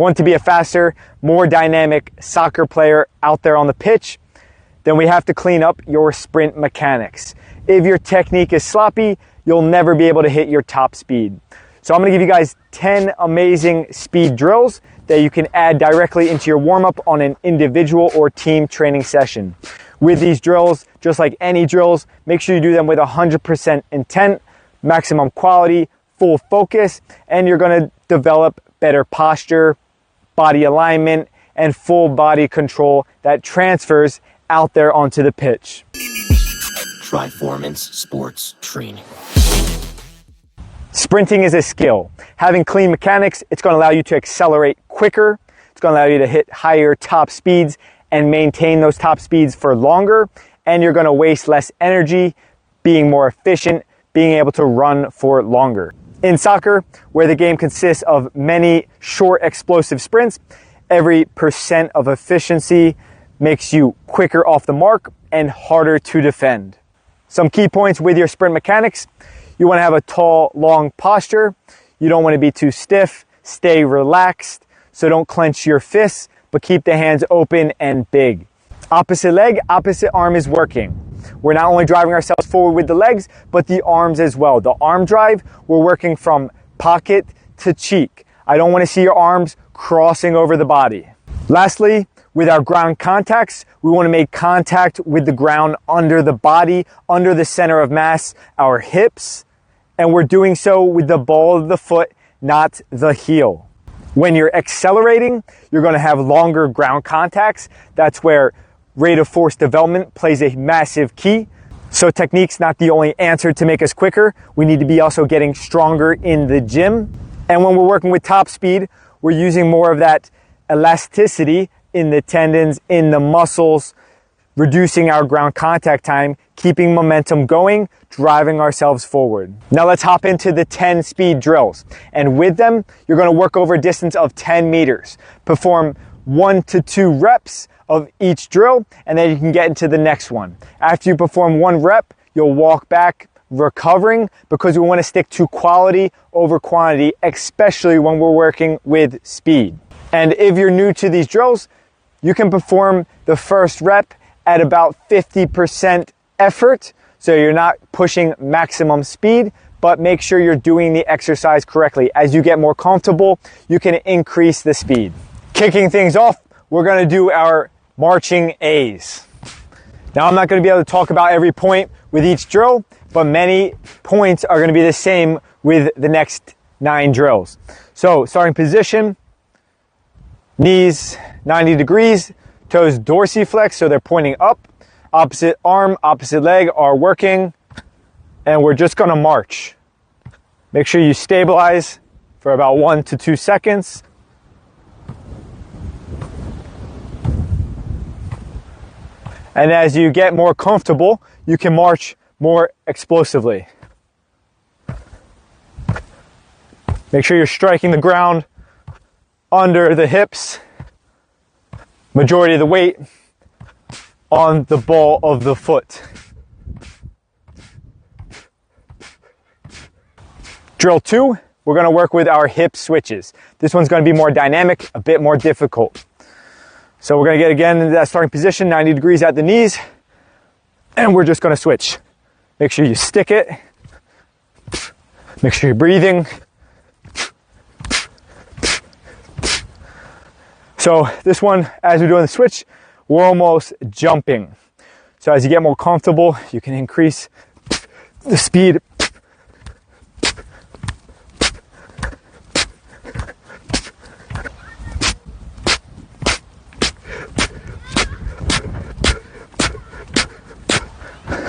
Want to be a faster, more dynamic soccer player out there on the pitch? Then we have to clean up your sprint mechanics. If your technique is sloppy, you'll never be able to hit your top speed. So I'm going to give you guys 10 amazing speed drills that you can add directly into your warm-up on an individual or team training session. With these drills, just like any drills, make sure you do them with 100% intent, maximum quality, full focus, and you're going to develop better posture, body alignment, and full body control that transfers out there onto the pitch. Triformance Sports Training. Sprinting is a skill. Having clean mechanics, it's going to allow you to accelerate quicker. It's going to allow you to hit higher top speeds and maintain those top speeds for longer. And you're going to waste less energy, being more efficient, being able to run for longer. In soccer, where the game consists of many short explosive sprints, every % of efficiency makes you quicker off the mark and harder to defend. Some key points with your sprint mechanics: you want to have a tall, long posture. You don't want to be too stiff. Stay relaxed. So don't clench your fists, but keep the hands open and big. Opposite leg, opposite arm is working. We're not only driving ourselves forward with the legs, but the arms as well. The arm drive, we're working from pocket to cheek. I don't want to see your arms crossing over the body. Lastly, with our ground contacts, we want to make contact with the ground under the body, under the center of mass, our hips, and we're doing so with the ball of the foot, not the heel. When you're accelerating, you're going to have longer ground contacts. That's where rate of force development plays a massive key. So technique's not the only answer to make us quicker. We need to be also getting stronger in the gym. And when we're working with top speed, we're using more of that elasticity in the tendons, in the muscles, reducing our ground contact time, keeping momentum going, driving ourselves forward. Now let's hop into the 10 speed drills. And with them, you're going to work over a distance of 10 meters. Perform 1 to 2 reps of each drill, and then you can get into the next one. After you perform 1 rep, you'll walk back, recovering, because we want to stick to quality over quantity, especially when we're working with speed. And if you're new to these drills, you can perform the first rep at about 50% effort, so you're not pushing maximum speed, but make sure you're doing the exercise correctly. As you get more comfortable, you can increase the speed. Kicking things off, we're going to do our marching A's. Now, I'm not going to be able to talk about every point with each drill, but many points are going to be the same with the next 9 drills. So, starting position, knees 90 degrees, toes dorsiflex, so they're pointing up. Opposite arm, opposite leg are working, and we're just going to march. Make sure you stabilize for about 1 to 2 seconds. And as you get more comfortable, you can march more explosively. Make sure you're striking the ground under the hips. Majority of the weight on the ball of the foot. Drill 2, we're going to work with our hip switches. This one's going to be more dynamic, a bit more difficult. So we're going to get again into that starting position, 90 degrees at the knees, and we're just going to switch. Make sure you stick it. Make sure you're breathing. So this one, as we're doing the switch, we're almost jumping. So as you get more comfortable, you can increase the speed.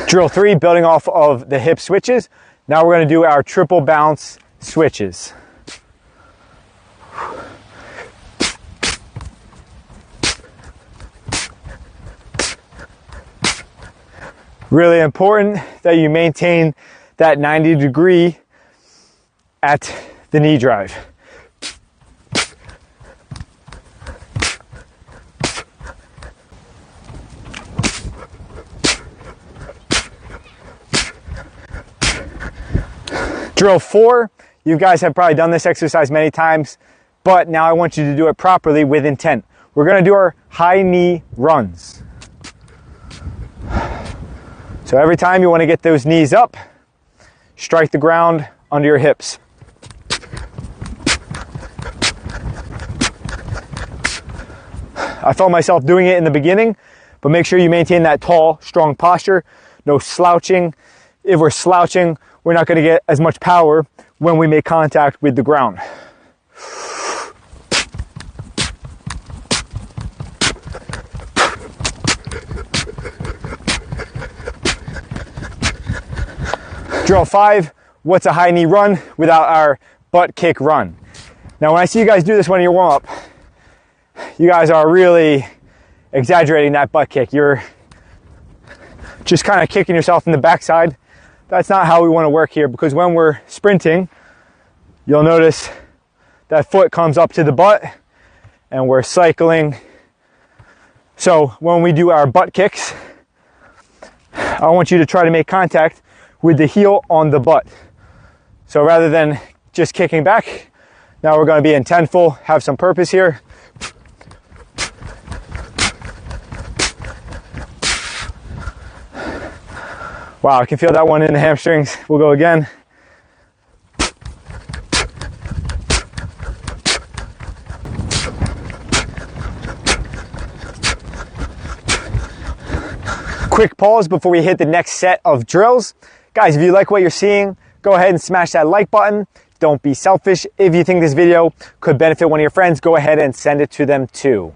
Drill 3, building off of the hip switches. Now we're going to do our triple bounce switches. Really important that you maintain that 90 degree at the knee drive. Drill 4, you guys have probably done this exercise many times. but now I want you to do it properly with intent. We're gonna do our high knee runs. So every time you wanna get those knees up, strike the ground under your hips. I felt myself doing it in the beginning, but make sure you maintain that tall, strong posture. No slouching. If we're slouching, we're not gonna get as much power when we make contact with the ground. Drill 5, what's a high knee run without our butt kick run? Now when I see you guys do this when you warm up, you guys are really exaggerating that butt kick. You're just kind of kicking yourself in the backside. That's not how we want to work here, because when we're sprinting, you'll notice that foot comes up to the butt and we're cycling. So when we do our butt kicks, I want you to try to make contact with the heel on the butt. So rather than just kicking back, now we're going to be intentful, have some purpose here. Wow, I can feel that one in the hamstrings. We'll go again. Quick pause before we hit the next set of drills. Guys, if you like what you're seeing, go ahead and smash that like button. Don't be selfish. If you think this video could benefit one of your friends, go ahead and send it to them too.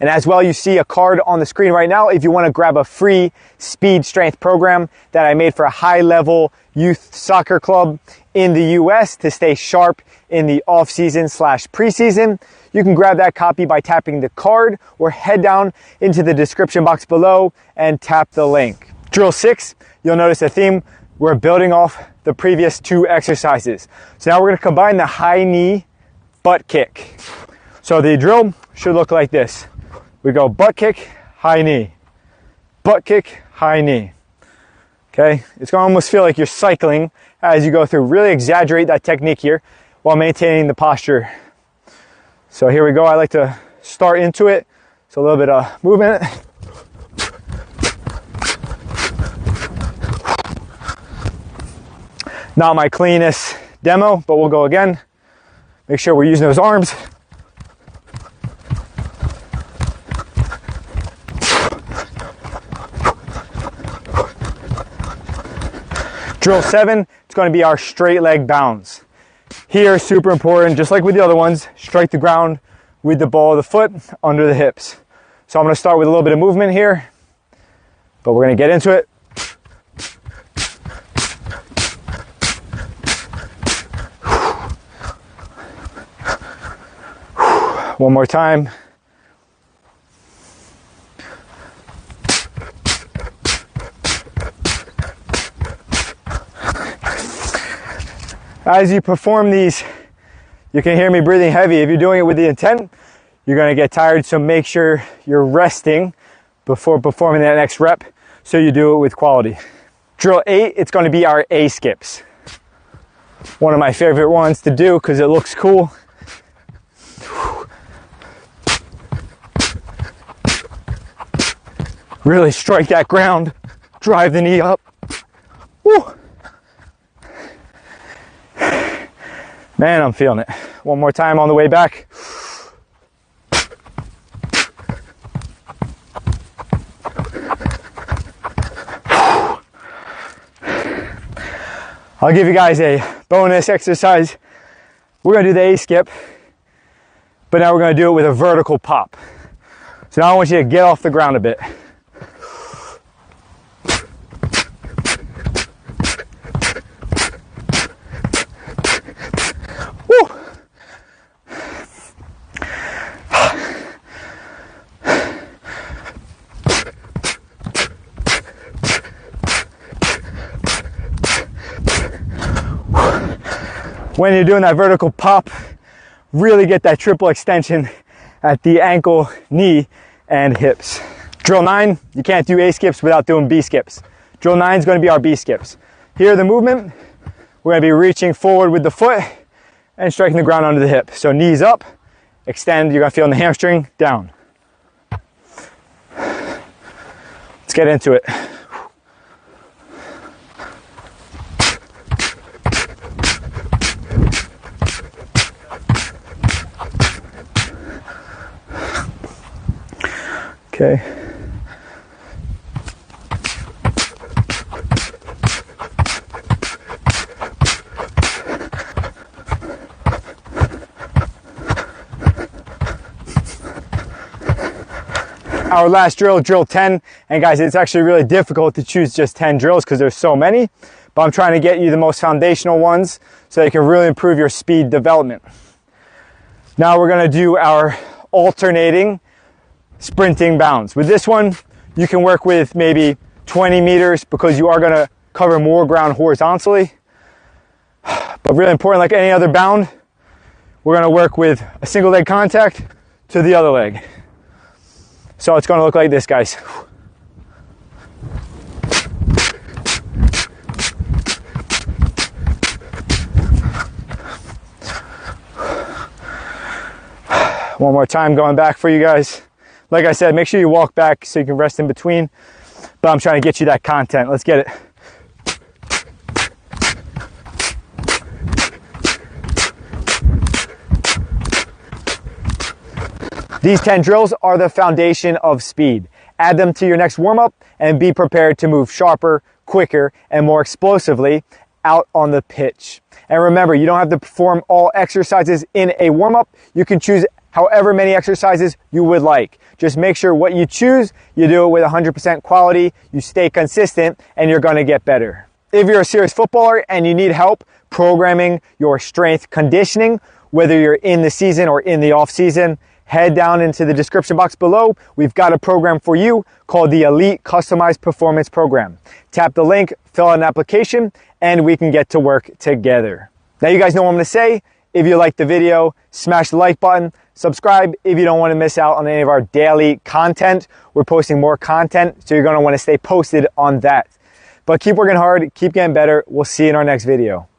And as well, you see a card on the screen right now if you want to grab a free speed strength program that I made for a high-level youth soccer club in the US to stay sharp in the off-season / preseason. You can grab that copy by tapping the card or head down into the description box below and tap the link. Drill 6, you'll notice a theme. We're building off the previous 2 exercises. So now we're going to combine the high knee butt kick. So the drill should look like this. We go butt kick, high knee, butt kick, high knee. Okay, it's going to almost feel like you're cycling as you go through. Really exaggerate that technique here while maintaining the posture. So here we go. I like to start into it. So a little bit of movement. Not my cleanest demo, but we'll go again. Make sure we're using those arms. Drill 7, it's going to be our straight leg bounds. Here, super important, just like with the other ones, strike the ground with the ball of the foot under the hips. So I'm going to start with a little bit of movement here, but we're going to get into it. One more time. As you perform these, you can hear me breathing heavy. If you're doing it with the intent, you're going to get tired, so make sure you're resting before performing that next rep so you do it with quality. Drill 8, it's going to be our A skips. One of my favorite ones to do because it looks cool. Really strike that ground, drive the knee up. Woo. Man, I'm feeling it. One more time on the way back. I'll give you guys a bonus exercise. We're gonna do the A skip, but now we're gonna do it with a vertical pop. So now I want you to get off the ground a bit. When you're doing that vertical pop, really get that triple extension at the ankle, knee, and hips. Drill 9, you can't do A skips without doing B skips. Drill 9 is going to be our B skips. Here, the movement, we're going to be reaching forward with the foot and striking the ground under the hip. So knees up, extend. You're gonna feel in the hamstring, down. Let's get into it. Okay. Our last drill, drill 10, and guys, it's actually really difficult to choose just 10 drills because there's so many, but I'm trying to get you the most foundational ones so you can really improve your speed development. Now we're gonna do our alternating sprinting bounds. With this one, you can work with maybe 20 meters because you are gonna cover more ground horizontally. But really important, like any other bound, we're gonna work with a single leg contact to the other leg. So it's gonna look like this, guys. One more time going back for you guys. Like I said, make sure you walk back so you can rest in between, but I'm trying to get you that content. Let's get it. These 10 drills are the foundation of speed. Add them to your next warm-up and be prepared to move sharper, quicker, and more explosively out on the pitch. And remember, you don't have to perform all exercises in a warm-up. You can choose however many exercises you would like. Just make sure what you choose, you do it with 100% quality, you stay consistent, and you're gonna get better. If you're a serious footballer and you need help programming your strength conditioning, whether you're in the season or in the off season, head down into the description box below. We've got a program for you called the Elite Customized Performance Program. Tap the link, fill out an application, and we can get to work together. Now you guys know what I'm gonna say. If you liked the video, smash the like button, subscribe if you don't wanna miss out on any of our daily content. We're posting more content, so you're gonna wanna stay posted on that. But keep working hard, keep getting better. We'll see you in our next video.